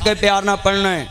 کے پیار نہ پڑھنا ہے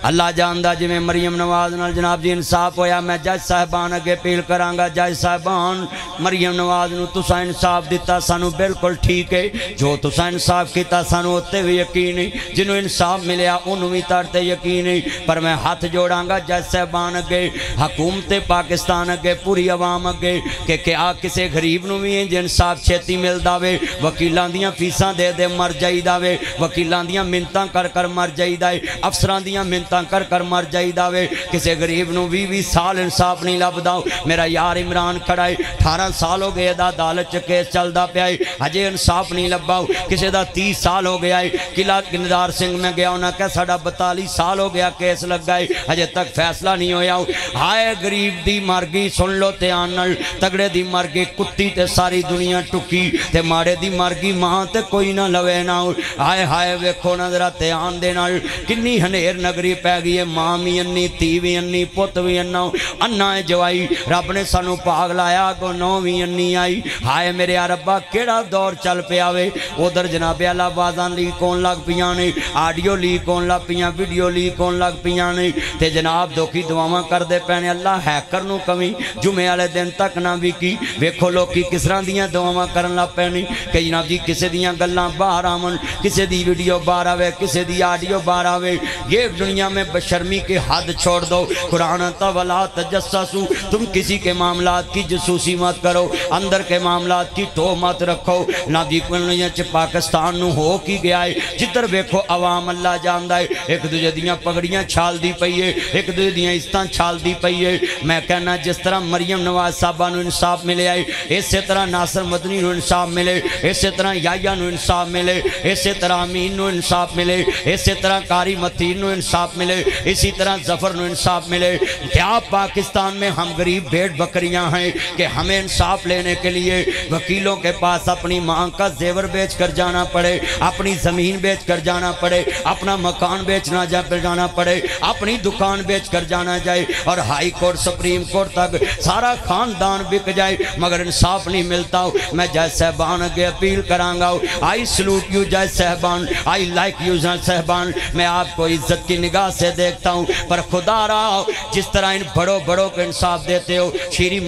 اللہ جاندہ جی میں مریم نواز نال جناب جی انصاف ہویا میں جج صاحبان اگے اپیل کرانگا جج صاحبان مریم نواز نو تسا انصاف دیتا سانو بالکل ٹھیک ہے جو تسا انصاف کیتا سانو ہوتے بھی یقین نہیں جنہوں انصاف ملیا انہوں بھی تارتے یقین نہیں پر میں ہاتھ جوڑانگا جج صاحبان اگے حکومت پاکستان اگے پوری عوام اگے کہ کیا کسے غریب نو بھی ہیں جن انصاف چھیتی مل داوے وکیلان دیاں فیساں دے دے مر جائی داوے وکیلان دیاں منتاں کر مر جائی دائے افسران دیاں منتاں کر مر جائی داوے کسے غریب نو 20 سال انصاف نہیں لب داؤ میرا یار عمران کھڑائے 18 سال ہو گئے دا عدالت کیس چل دا پیائے ہجے انصاف نہیں لباؤ کسے دا 30 سال ہو گیا ہے قلعہ گندار سنگھ میں گیا ہونا کہ ساڑھا 42 سال ہو گیا کیس لگ گئے ہجے تک فیصلہ نہیں ہویا ہائے غریب دی مرگی سن لو تیانل تگڑے دی مرگی کتی تے ساری دنیا ٹکی تے مارے دی مرگی ماں تے کوئی نہ لوے نہ ہائے ہائے ویکھو نظرہ تیان دے نال کنی ہنیر نگری پہ گئی ماں بھی انی تھی بھی انی پت بھی انا جوائی رب نے سانو پاگ لایا گو نو بھی انی آئی ہائے میرے عربہ کیڑا دور چل پہ آوے ادھر جناب اللہ بازان لی کون لگ پیانے آڈیو لی کون لگ پیاں ویڈیو لی کون لگ پیانے تے جناب دوکی دعاواں کر دے پہنے اللہ ہیکر نو کمی جمعے والے دن تک نہ بھی کی ویکھو لوکی کس طرح دیاں دعاواں کرن لگ پہنے کہ جناب جی کسے دیاں گلاں باہر آمن کسے دی ویڈیو باہر آوے کسے دی آڈیو باہر آوے یہ دنیا میں بشرمی کے حد چھوڑ دو قرآن تا ولا تجسسو تم کسی کے معاملات کی جسوسی مت کرو اندر کے معاملات کی ٹو مت رکھو نہ بھی پاکستان نو ہو کی گیا ہے جدر بیکھو عوام اللہ جاندہ ہے ایک دوجہ دیاں پگڑیاں چھال دی پئی ہے ایک دوجہ دیاں استان چھال دی پئی ہے میں کہنا جس طرح مریم نواز صاحبہ نو انصاف ملے آئے اسی طرح ناصر مدنی نو انصاف ملے اسی طرح یایا نو انصاف ملے اسی طرح امین نو انصاف ملے اسی طرح کاری متین نو انصاف ملے اسی طرح ظفر نو انصاف ملے کیا پاکستان میں ہم غریب بھیڑ بکریاں ہیں کہ ہمیں انصاف لینے کے لیے وکیلوں کے پاس اپنی ماں کا زیور بیچ کر جانا پڑے اپنی زمین بیچ کر جانا پڑے اپنا مکان بیچنا جانا پڑے اپنی دکان بیچ کر جانا جائے اور ہائی کورٹ سپریم کورٹ تک سارا خاندان بک جائے مگر انصاف نہیں ملتا میں جج صاحبان اگے اپیل کرانگا آئی سلوٹ یو جج صاحبان آئی لائک یو جج صاحبان میں آپ کو عزت کی نگاہ سے دیکھتا ہوں پر خدا رہا جس طرح ان بڑوں بڑوں کو انصاف دیتے ہو شیری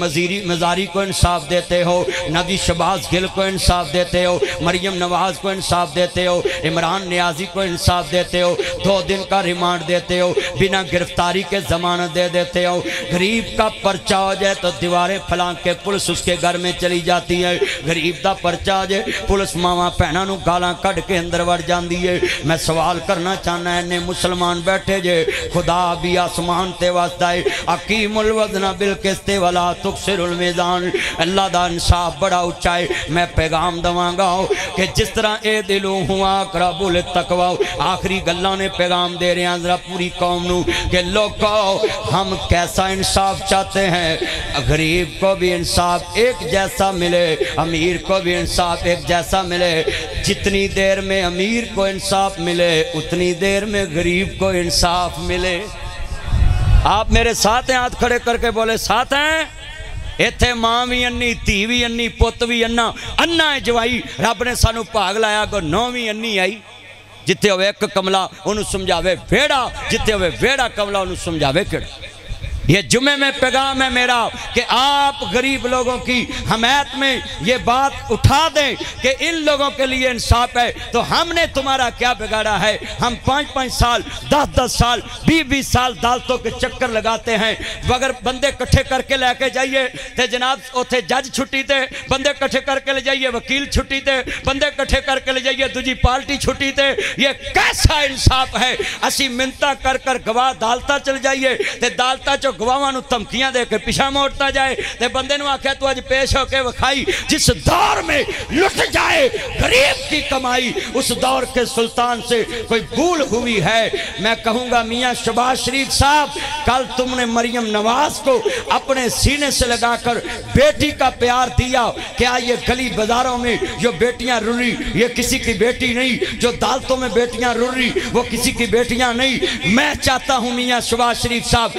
مزاری کو انصاف دیتے ہو نبی شباز گل کو انصاف دیتے ہو مریم نواز کو انصاف دیتے ہو عمران نیازی کو انصاف دیتے ہو 2 دن کا ریمانڈ دیتے ہو بنا گرفتاری کے ضمانت دے دیتے ہو غریب کا پرچہ ہو جائے تو دیواریں پھلانگ کے پولیس اس کے گھر میں چلی جاتی ہے غریب دا پرچہ ہو جائے پولیس ماما پہنا نو گالاں کڑ کے اندر وڑ جاندی ہے میں سوال کرنا چاہنا ہے نے مسلمان بیٹھے جے خدا بھی آسمان تے واسطہ ہے اقیم الوزن بالقسط ولا تکسر المیزان اللہ دا انصاف بڑا اونچا ہے میں پیغام دوانگا ہوں کہ جس طرح اے دلوں ہوا اقرب للتقوی آخری گلاں نے پیغام دے رہے ہیں ذرا پوری قوم نو کہ لوگو ہم کیسا انصاف چاہتے ہیں غریب کو بھی انصاف ایک جیسا ملے امیر کو بھی انصاف ایک جیسا ملے جتنی دیر میں امیر کو انصاف ملے اتنی دیر میں غریب کو انصاف ملے آپ میرے ساتھ ہیں ہاتھ کھڑے کر کے بولے ساتھ ہیں ایتھے ماں بھی انی تھی بھی انی پت بھی انا جوائی رب نے سانو پاگ لایا گو 9ویں انی آئی جتے ہوئے ایک کملہ انہوں سمجھاوے ویڑا جتے ہوئے ویڑا کملہ انہوں سمجھاوے کڑا یہ جمعے میں پیغام ہے میرا کہ آپ غریب لوگوں کی حمایت میں یہ بات اٹھا دیں کہ ان لوگوں کے لیے انصاف ہے تو ہم نے تمہارا کیا بگاڑا ہے ہم 5-5 سال 10-10 سال 20-20 سال عدالتوں کے چکر لگاتے ہیں اگر بندے کٹھے کر کے لے کے جائیے تے جناب اوتھے جج چھٹی تے بندے کٹھے کر کے لے جائیے وکیل چھٹی تے بندے کٹھے کر کے لے جائیے دوجی پارٹی چھٹی تے یہ کیسا انصاف ہے اسی منتا کر گواہ عدالتہ چل جائیے تے عدالتہ چو گواہاں نو تمکیاں دے کے پیچھے موڑتا جائے تے بندے نو آکھے تو آج پیش ہو کے وکھائی جس دور میں لٹ جائے غریب کی کمائی اس دور کے سلطان سے کوئی بھول ہوئی ہے میں کہوں گا میاں شباز شریف صاحب کل تم نے مریم نواز کو اپنے سینے سے لگا کر بیٹی کا پیار دیا کیا یہ گلی بازاروں میں جو بیٹیاں رو رہی یہ کسی کی بیٹی نہیں جو عدالتوں میں بیٹیاں رو رہی وہ کسی کی بیٹیاں نہیں میں چاہتا ہوں میاں شباز شریف صاحب